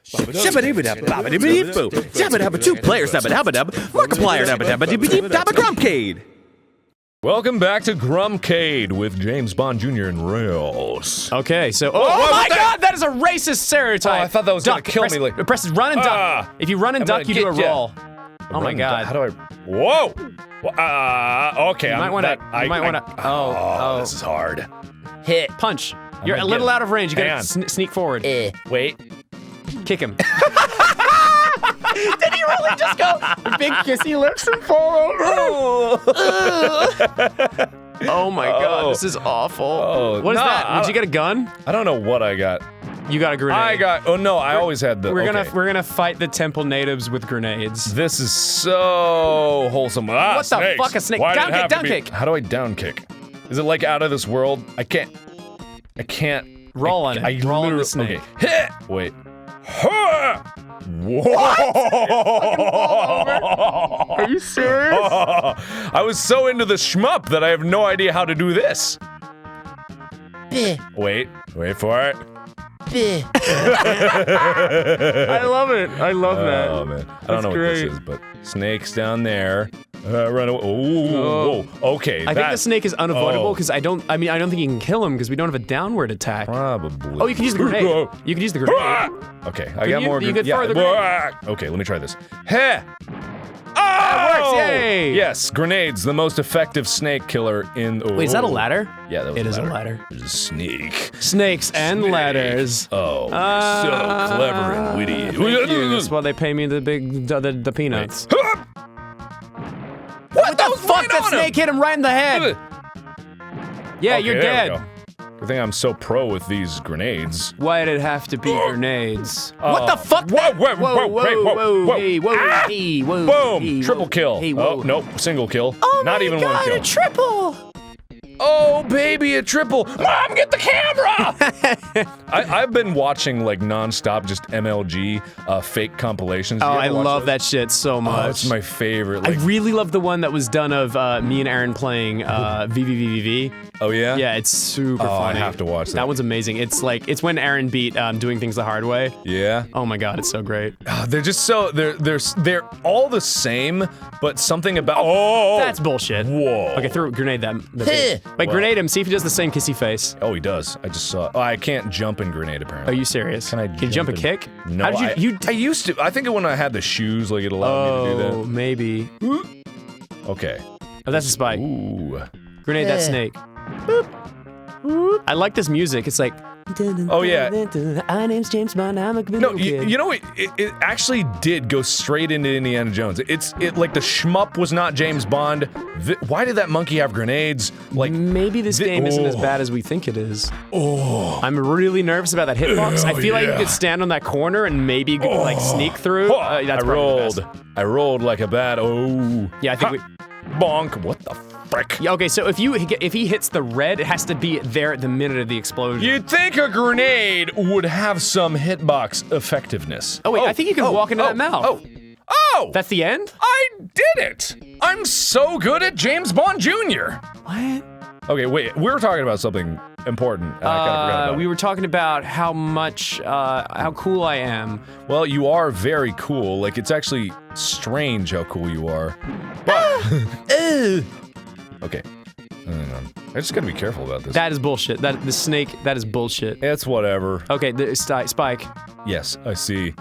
Shabba-dibba-dabba-dabba-dibba-dibba-boo. Shabba-dabba, 2 players, dabba-dabba-dabba. Markiplier, dabba-dabba-dibba-dibba-dabba, Grumpcade. Welcome back to Grumpcade with James Bond Jr. and Rails. Okay, so oh my God, that is a racist stereotype. Oh, I thought that was gonna kill me. Press run and duck. If you run and duck, you do a roll. Oh my God. How do I? Whoa. Okay. You might want to. Oh. This is hard. Hit. Punch. You're a little out of range. You gotta sneak forward. Wait. Kick him. Did he really just go big kissy lips and fall over? Oh my God, this is awful. What is that? Did you get a gun? I don't know what I got. You got a grenade. I always had the. We're gonna fight the temple natives with grenades. This is so wholesome. What the fuck, a snake? Down kick. How do I down kick? Is it like out of this world? I can't. Roll on it. Roll on the snake. Okay. Wait. Whoa! Are you serious? I was so into the shmup that I have no idea how to do this. Wait for it. I love it. I love that. Oh man, I don't know what this is, but snakes down there. Run away. Whoa. Okay. I think the snake is unavoidable because I don't think you can kill him because we don't have a downward attack. Probably. Oh, you can use the grenade. You can use the grenade. Okay, I got more. You could throw the grenade. Okay, let me try this. Heh! That works, yay! Yes, grenades, the most effective snake killer in. Wait, is that a ladder? Yeah, that was It is a ladder. There's a snake. Snakes and ladders. Oh, so clever and witty. Thank you. That's why they pay me the peanuts. What the fuck? That snake hit him right in the head. Yeah, okay, you're dead. Good thing I'm so pro with these grenades. Why'd it have to be grenades? What the fuck? Whoa! Hey, whoa. Boom! Triple kill. Hey, whoa. Oh, nope, single kill. Oh Not even one kill. A triple! Oh, baby, a triple! Mom, get the camera! I've been watching, like, non-stop, just MLG, fake compilations. Oh, I love that shit so much. Oh, it's my favorite. Like, I really love the one that was done of me and Aaron playing VVVVV. Oh, yeah? Yeah, it's super funny. I have to watch that. That one's amazing. It's like, it's when Aaron beat Doing Things the Hard Way. Yeah? Oh my God, it's so great. They're just so, they're all the same, but something about- Oh! That's bullshit. Whoa. Okay, throw a grenade that. Wait, grenade him, see if he does the same kissy face. Oh, he does. I just saw. Oh, I can't jump in grenade, apparently. Are you serious? Can I Can you jump a kick? No, How did you I used to. I think when I had the shoes, like, it allowed me to do that. Oh, maybe. Okay. Oh, that's a spike. Ooh. Grenade that snake. Boop. I like this music. It's like. Oh, yeah. My name's James Bond. I'm a No, you know, it actually did go straight into Indiana Jones. It like the shmup was not James Bond. Why did that monkey have grenades? Like maybe this game isn't as bad as we think it is. Oh, I'm really nervous about that hitbox. I feel like you could stand on that corner and maybe you could like sneak through. That's I rolled like a bad. Oh, yeah. I think we. Bonk. What the frick? Yeah, okay, so if he hits the red, it has to be there at the minute of the explosion. You'd think a grenade would have some hitbox effectiveness. Oh wait, I think you can walk into that mouth. Oh! That's the end? I did it! I'm so good at James Bond Jr. What? Okay, wait, we were talking about something important, and I kind of forgot about it. We were talking about how cool I am. Well, you are very cool. Like, it's actually strange how cool you are. But... Okay. Hang on. I just gotta be careful about this. That is bullshit. The snake, that is bullshit. It's whatever. Okay, the Spike. Yes, I see.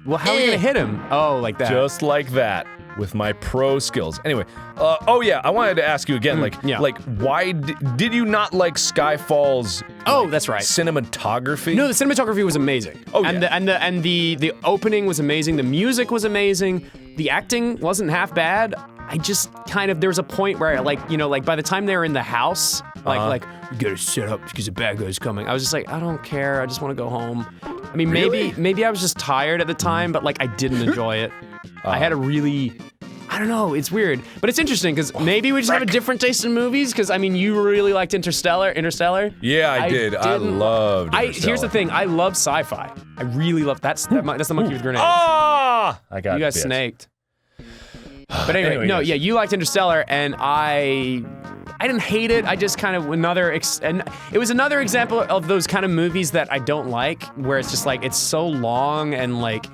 Well, how are we gonna hit him? Oh, like that. Just like that. With my pro skills. Anyway, oh yeah, I wanted to ask you again, like why did you not like Skyfall's? Oh, that's right. Cinematography. No, the cinematography was amazing. Oh yeah. And the opening was amazing. The music was amazing. The acting wasn't half bad. I just kind of, there was a point where like by the time they were in the house, like you gotta set up because the bad guy's coming. I was just like, I don't care. I just want to go home. I mean, maybe I was just tired at the time, but like I didn't enjoy it. I had a really, I don't know, it's weird. But it's interesting, because maybe we just have a different taste in movies, because, I mean, you really liked Interstellar? Yeah, I did. I loved Interstellar. Here's the thing, I love sci-fi. I really love, that's the monkey with grenades. Ah! I got You got snaked. But anyway, no, yeah, you liked Interstellar, and I I didn't hate it. I just kind of and it was another example of those kind of movies that I don't like, where it's just like it's so long and like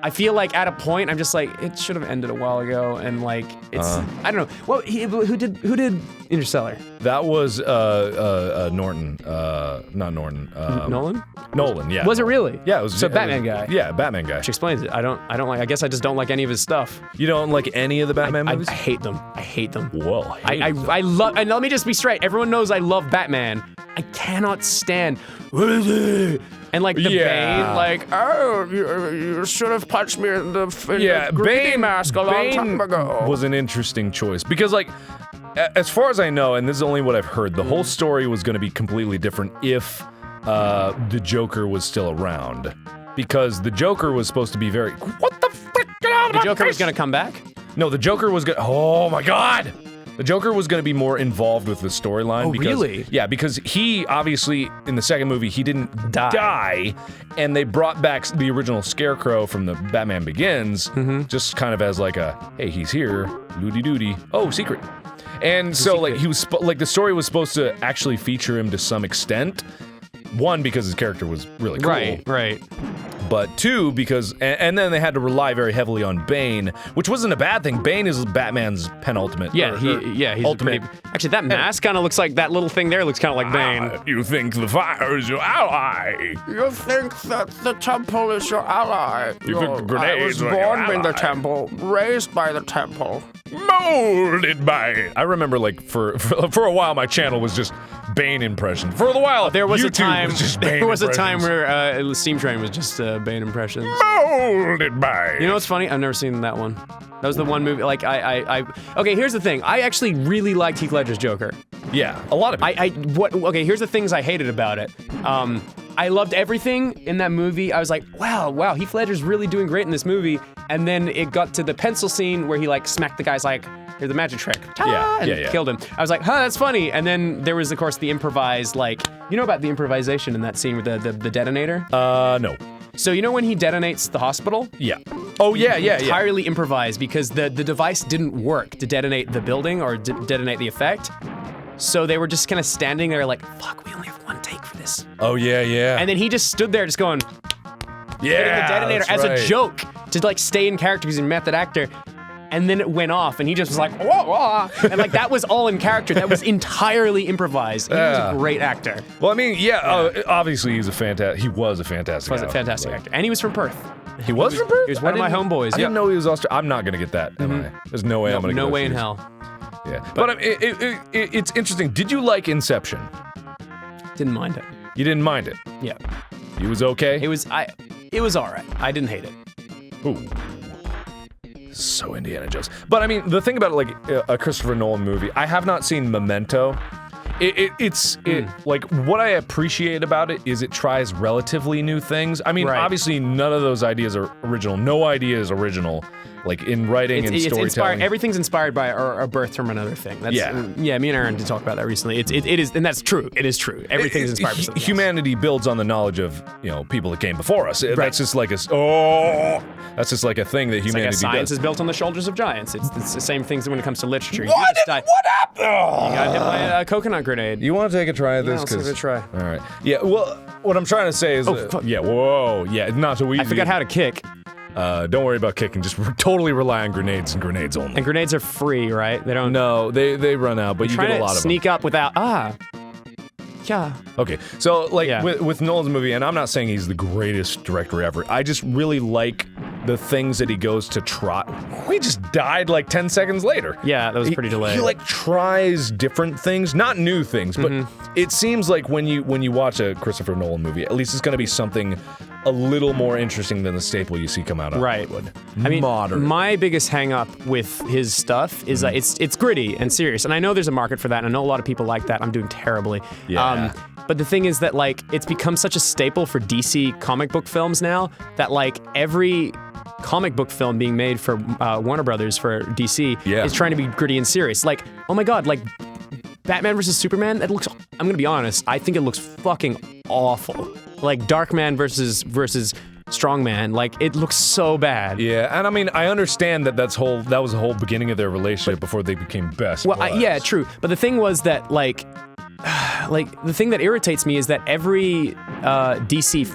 I feel like at a point I'm just like it should have ended a while ago, and like it's I don't know. Well, who did Interstellar? That was Norton, not Norton. Nolan? Nolan, yeah. Was it really? Yeah, it was. So Batman guy. Yeah, Batman guy. Which explains it. I don't like. I guess I just don't like any of his stuff. You don't like any of the Batman movies? I hate them. I hate them. Whoa. I love. And let me just be straight. Everyone knows I love Batman. I cannot stand. What is it? And like the Bane, like, oh, you should have punched me in the Bane mask a long time ago. Was an interesting choice because, like, as far as I know, and this is only what I've heard, the whole story was going to be completely different if the Joker was still around, because the Joker was supposed to be very. What the frick? Get out of my face! The Joker was going to come back? No, the Joker was going. Oh my God! The Joker was going to be more involved with the storyline. Oh, because, really? Yeah, because he obviously, in the second movie, he didn't die, and they brought back the original Scarecrow from the Batman Begins, just kind of as like a, hey, he's here, doody-doody, oh, secret. And so, like, he was, like, the story was supposed to actually feature him to some extent. One, because his character was really cool. Right. But two, because, and then they had to rely very heavily on Bane, which wasn't a bad thing. Bane is Batman's penultimate. Yeah, he's ultimate. Actually, that mask kind of looks like, that little thing there looks kind of like Bane. You think the fire is your ally? You think that the temple is your ally? You think the grenades I was born in the temple, raised by the temple. Molded by it. I remember, like, for a while, my channel was just Bane impression. For a while, there was YouTube a time. was just Bane there was a impressions. time where Steam Train was just Bane impressions. Molded by it. You know what's funny? I've never seen that one. That was the one movie. Like okay, here's the thing. I actually really liked Heath Ledger's Joker. Yeah, a lot of it. Okay, here's the things I hated about it. I loved everything in that movie. I was like, wow, Heath Ledger's really doing great in this movie. And then it got to the pencil scene where he like smacked the guy's like, here's the magic trick. Ta-da! And killed him. I was like, that's funny. And then there was, of course, the improvised, like, you know about the improvisation in that scene with the detonator? No. So you know when he detonates the hospital? Yeah. Oh, yeah. Entirely improvised because the device didn't work to detonate the building or detonate the effect. So they were just kind of standing there like, fuck, we only have one take for this. Oh, yeah. And then he just stood there just going, hitting the detonator as a joke to like stay in character because he's a method actor. And then it went off and he just was like, wah, wah. And like that was all in character. That was entirely improvised. He was a great actor. Well, I mean, obviously he was a fantastic actor. And he was from Perth. He was from Perth? He was one of my homeboys. I didn't know he was Australian. I'm not going to get that, am I? There's no way I'm going to get that. No way in hell. Yeah. But it's interesting. Did you like Inception? Didn't mind it. You didn't mind it? Yeah. It was okay? It was all right. I didn't hate it. Ooh. So Indiana Jones. But I mean, the thing about like a Christopher Nolan movie, I have not seen Memento. It's like what I appreciate about it is it tries relatively new things. I mean, obviously none of those ideas are original. No idea is original. Like in writing and storytelling, everything's inspired by or birthed from another thing. That's, me and Aaron did talk about that recently. It is, and that's true. It is true. Everything's inspired by something humanity builds on the knowledge of people that came before us. That's just like that's just like a thing that humanity does. Science is built on the shoulders of giants. It's the same things when it comes to literature. What happened? You got hit by a coconut grenade. You want to take a try at this? Let's give it a try. All right. Yeah. Well, what I'm trying to say is, not so easy. I forgot how to kick. Don't worry about kicking. Just totally rely on grenades and grenades only. And grenades are free, right? They don't. No, they run out, but you get a lot of them. Sneak up without Yeah. Okay, so like with Nolan's movie, and I'm not saying he's the greatest director ever. I just really like the things that he goes to try. He just died like 10 seconds later. Yeah, that was pretty delayed. He like tries different things, not new things, but it seems like when you watch a Christopher Nolan movie, at least it's going to be something a little more interesting than the staple you see come out of Hollywood. I mean, modern. My biggest hang-up with his stuff is that it's gritty and serious, and I know there's a market for that, and I know a lot of people like that. I'm doing terribly. Yeah. But the thing is that like it's become such a staple for DC comic book films now that like every comic book film being made for Warner Brothers for DC is trying to be gritty and serious. Like, oh my god, like Batman versus Superman, that looks, I'm gonna be honest, I think it looks fucking awful. Like Darkman versus strongman. Like, it looks so bad. Yeah, and I mean, I understand that that was the whole beginning of their relationship before they became best buds. Yeah, true. But the thing was that, like, the thing that irritates me is that every DC...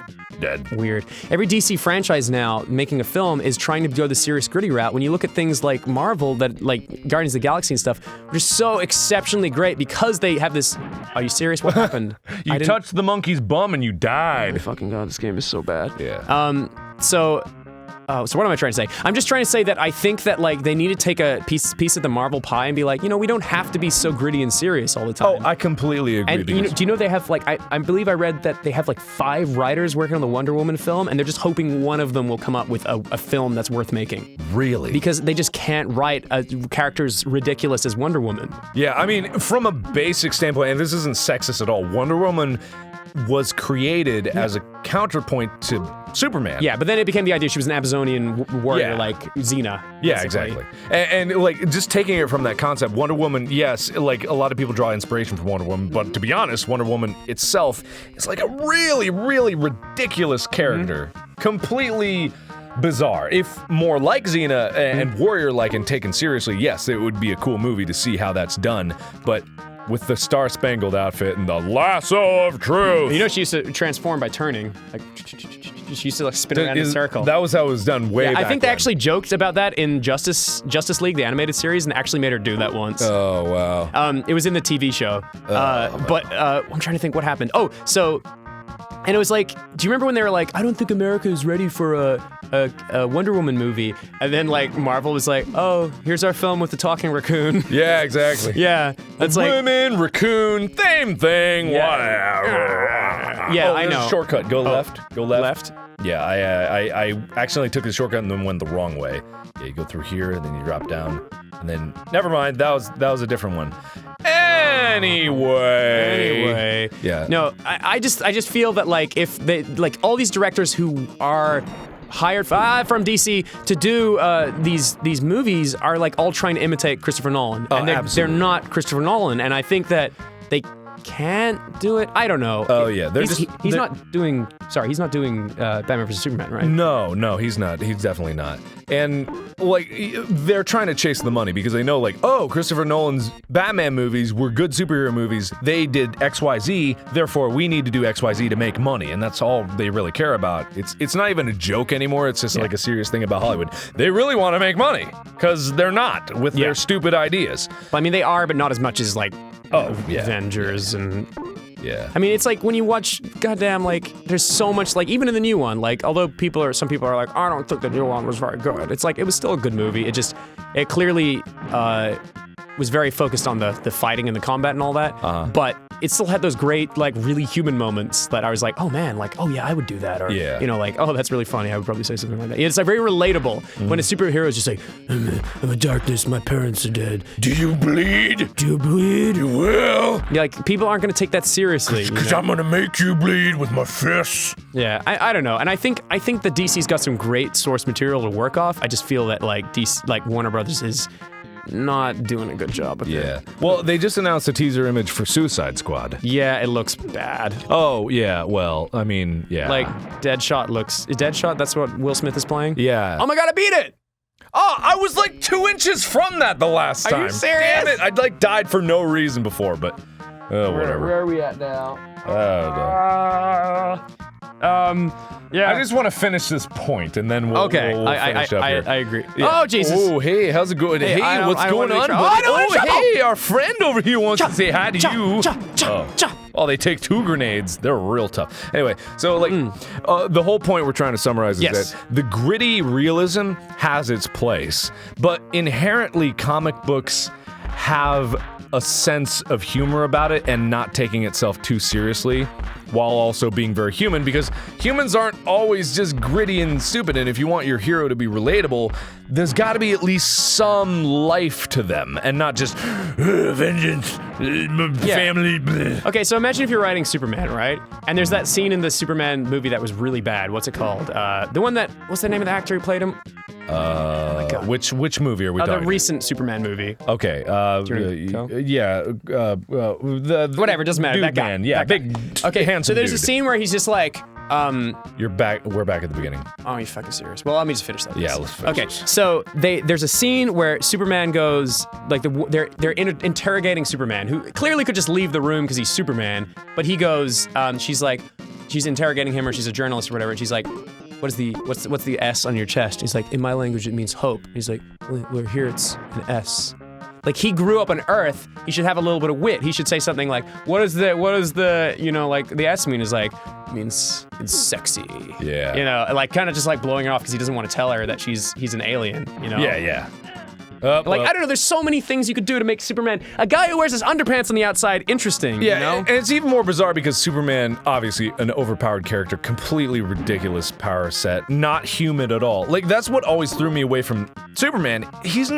Weird. Every DC franchise now making a film is trying to go the serious gritty route. When you look at things like Marvel, that like Guardians of the Galaxy and stuff, which are so exceptionally great because they have this. Are you serious? What happened? You touched the monkey's bum and you died. Oh, fucking god, this game is so bad. Yeah. So what am I trying to say? I'm just trying to say that I think that like they need to take a piece of the Marvel pie and be like, we don't have to be so gritty and serious all the time. Oh, I completely agree. And do you know they have like I believe I read that they have like 5 writers working on the Wonder Woman film, and they're just hoping one of them will come up with a film that's worth making. Really? Because they just can't write a characters ridiculous as Wonder Woman. Yeah, I mean, from a basic standpoint, and this isn't sexist at all, Wonder Woman was created as a counterpoint to Superman. Yeah, but then it became the idea she was an Amazonian warrior like Xena. Yeah, basically. exactly. And like, just taking it from that concept, Wonder Woman, yes, like, a lot of people draw inspiration from Wonder Woman, but to be honest, Wonder Woman itself is like a really, really ridiculous character. Completely bizarre. If more like Xena and warrior-like and taken seriously, yes, it would be a cool movie to see how that's done, but with the star-spangled outfit and the lasso of truth. You know, she used to transform by turning. Like, she used to like spin around in a circle. That was how it was done way back I think they then. actually joked about that in Justice League, the animated series, and actually made her do that once. Oh, wow. It was in the TV show. But I'm trying to think what happened. Oh, so... And it was like, do you remember when they were like, I don't think America is ready for a Wonder Woman movie? And then like Marvel was like, oh, here's our film with the talking raccoon. Yeah, exactly. Yeah, that's like women, raccoon, same thing. Yeah. Whatever. Yeah, Oh, I there's a know. shortcut. Go left. Go left. Left. Yeah, I accidentally took the shortcut and then went the wrong way. Yeah, you go through here and then you drop down, and then never mind. That was a different one. Anyway. Yeah. No, I just feel that like if they like all these directors who are hired from DC to do these movies are like all trying to imitate Christopher Nolan, and they're not Christopher Nolan, and I think that they can't do it. I don't know. Oh yeah, he's not doing Batman vs Superman, right? No, he's not. He's definitely not. And like, they're trying to chase the money because they know, like, oh, Christopher Nolan's Batman movies were good superhero movies. They did XYZ, therefore we need to do XYZ to make money, and that's all they really care about. It's not even a joke anymore. It's just like a serious thing about Hollywood. They really want to make money because they're not with their stupid ideas. But, I mean, they are, but not as much as like Avengers and. Yeah. I mean, it's like when you watch, goddamn, like, there's so much, like, even in the new one, like, although some people are like, I don't think the new one was very good. It's like, it was still a good movie. It clearly was very focused on the fighting and the combat and all that. But it still had those great, like, really human moments that I was like, oh man, like, oh yeah, I would do that. Or, you know, like, oh, that's really funny. I would probably say something like that. It's like very relatable when a superhero is just like, I'm a darkness, my parents are dead. Do you bleed? Do you bleed? You will. Yeah, like, people aren't going to take that seriously. Because I'm going to make you bleed with my fists. Yeah, I don't know. And I think the DC's got some great source material to work off. I just feel that, like, Warner Brothers is not doing a good job of it. Yeah. Well, they just announced a teaser image for Suicide Squad. Yeah, it looks bad. Oh, yeah. Well, I mean, yeah. Like, Deadshot, that's what Will Smith is playing? Yeah. Oh my god, I beat it! Oh, I was like 2 inches from that the last time. Are you serious? Damn it. I'd like died for no reason before, but whatever. Where are we at now? Yeah. I just want to finish this point, and then we'll finish up here. I agree. Yeah. Oh, Jesus. Oh, hey, how's it going? Hey, what's going on? Hey, our friend over here wants to say hi to you. Oh, they take 2 grenades. They're real tough. Anyway, so like, the whole point we're trying to summarize is that the gritty realism has its place, but inherently comic books have a sense of humor about it and not taking itself too seriously while also being very human, because humans aren't always just gritty and stupid, and if you want your hero to be relatable, there's got to be at least some life to them and not just vengeance, family. Bleh. Okay, so imagine if you're writing Superman, right? And there's that scene in the Superman movie that was really bad. What's it called? What's the name of the actor who played him? Which movie are we talking? The recent Superman movie. Okay. Whatever, doesn't matter. Dude that guy. man, yeah, that guy. big. Okay, handsome so there's a dude. scene where he's just like, We're back at the beginning. Oh, are you fucking serious? Well, let me just finish that. Yeah, let's finish Okay, this. so there's a scene where Superman goes, like, they're interrogating Superman, who clearly could just leave the room because he's Superman, but he goes, she's interrogating him, or she's a journalist or whatever, and she's like, what's the S on your chest? He's like, in my language it means hope. He's like, well, here it's an S. Like, he grew up on Earth, he should have a little bit of wit. He should say something like, what is the, you know, like, the S mean? Is like, it means it's sexy. Yeah. You know, like, kind of just like blowing her off because he doesn't want to tell her that he's an alien, you know? Yeah. Like, I don't know, there's so many things you could do to make Superman, a guy who wears his underpants on the outside, interesting, Yeah, you know? and it's even more bizarre because Superman, obviously an overpowered character, completely ridiculous power set, not human at all. Like, that's what always threw me away from Superman. He's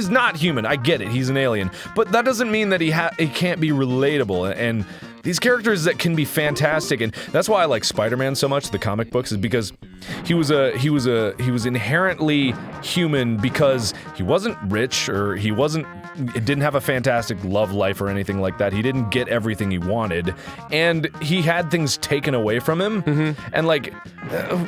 not human, I get it, he's an alien, but that doesn't mean that he can't be relatable, and these characters that can be fantastic, and that's why I like Spider-Man so much, the comic books, is because he was inherently human because he wasn't rich, or didn't have a fantastic love life or anything like that. He didn't get everything he wanted, and he had things taken away from him. And like,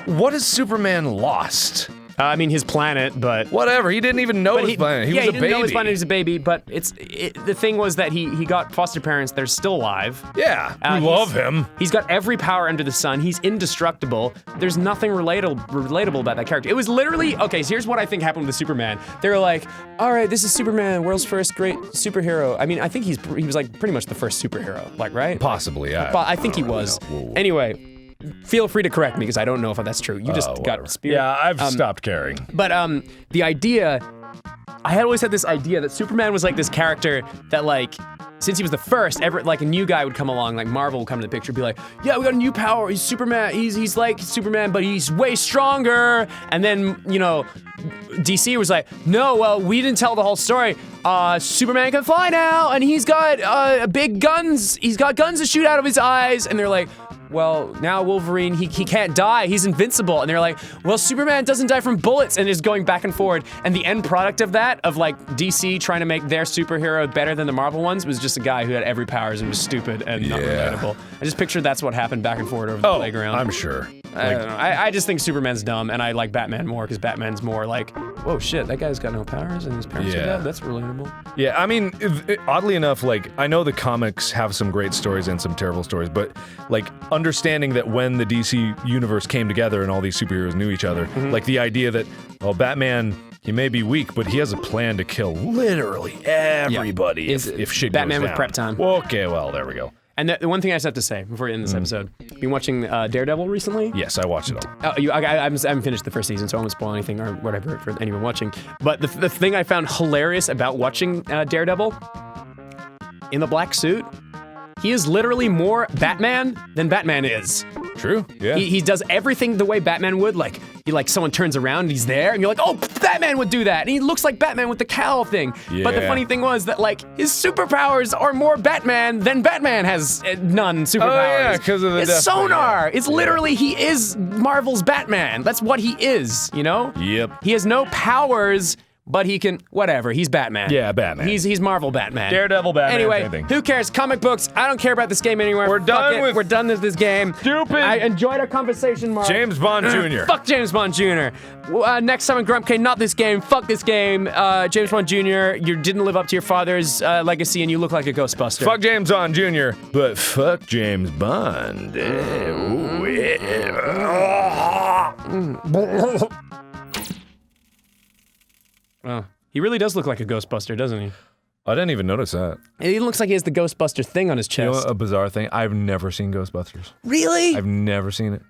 what has Superman lost? I mean, his planet, but... Whatever, he didn't even know his planet. He was a baby. He didn't know his planet, he was a baby, but the thing was that he got foster parents, they're still alive. Yeah, we love him. He's got every power under the sun, he's indestructible. There's nothing relatable about that character. It was literally, okay, so here's what I think happened with Superman. They were like, all right, this is Superman, world's first great superhero. I mean, I think he was like pretty much the first superhero, like, right? Possibly, yeah. But I think he was. Anyway, feel free to correct me because I don't know if that's true. You just got spirit. Yeah, I've stopped caring. But the idea, I had always had this idea that Superman was like this character that, like, since he was the first, like a new guy would come along, like Marvel would come to the picture, be like, yeah, we got a new power. He's Superman. He's like Superman, but he's way stronger. And then, you know, DC was like, no, well, we didn't tell the whole story. Superman can fly now, and he's got big guns. He's got guns that shoot out of his eyes. And they're like, well, now Wolverine, he can't die, he's invincible. And they're like, well, Superman doesn't die from bullets, and is going back and forward. And the end product of that, of like DC trying to make their superhero better than the Marvel ones, was just a guy who had every powers and was stupid and not relatable. I just pictured that's what happened back and forward over the playground. I'm sure. I don't know. I just think Superman's dumb, and I like Batman more, because Batman's more like, whoa, shit, that guy's got no powers, and his parents are dead? That's relatable. Yeah, I mean, oddly enough, like, I know the comics have some great stories and some terrible stories, but, like, understanding that when the DC universe came together and all these superheroes knew each other, like, the idea that, well, Batman, he may be weak, but he has a plan to kill literally everybody if shit Batman goes with down. prep time. Well, okay, well, there we go. And the one thing I just have to say before we end this episode, been watching Daredevil recently? Yes, I watched it all. I haven't finished the first season, so I won't spoil anything or whatever for anyone watching. But the thing I found hilarious about watching Daredevil, in the black suit, he is literally more Batman than Batman is. True, yeah. He does everything the way Batman would, like, someone turns around and he's there, and you're like, oh, Batman would do that, and he looks like Batman with the cowl thing. Yeah. But the funny thing was that, like, his superpowers are more Batman than Batman has none superpowers. Oh, yeah, because of the It's death ray, sonar. yeah. It's literally, he is Marvel's Batman. That's what he is, you know? Yep. He has no powers, but he can, whatever, he's Batman. Yeah, Batman. He's Marvel Batman. Daredevil Batman, Anyway, same thing. who cares? Comic books, I don't care about this game anymore. We're done with We're done with this game. stupid I enjoyed our conversation, Mark. James Bond Jr. Fuck James Bond Jr. Next time in Grumpcade, not this game. Fuck this game. James Bond Jr., you didn't live up to your father's legacy, and you look like a Ghostbuster. Fuck James Bond Jr., but fuck James Bond. Ooh, yeah. Oh, he really does look like a Ghostbuster, doesn't he? I didn't even notice that. He looks like he has the Ghostbuster thing on his You know chest. a bizarre thing? I've never seen Ghostbusters. Really? I've never seen it.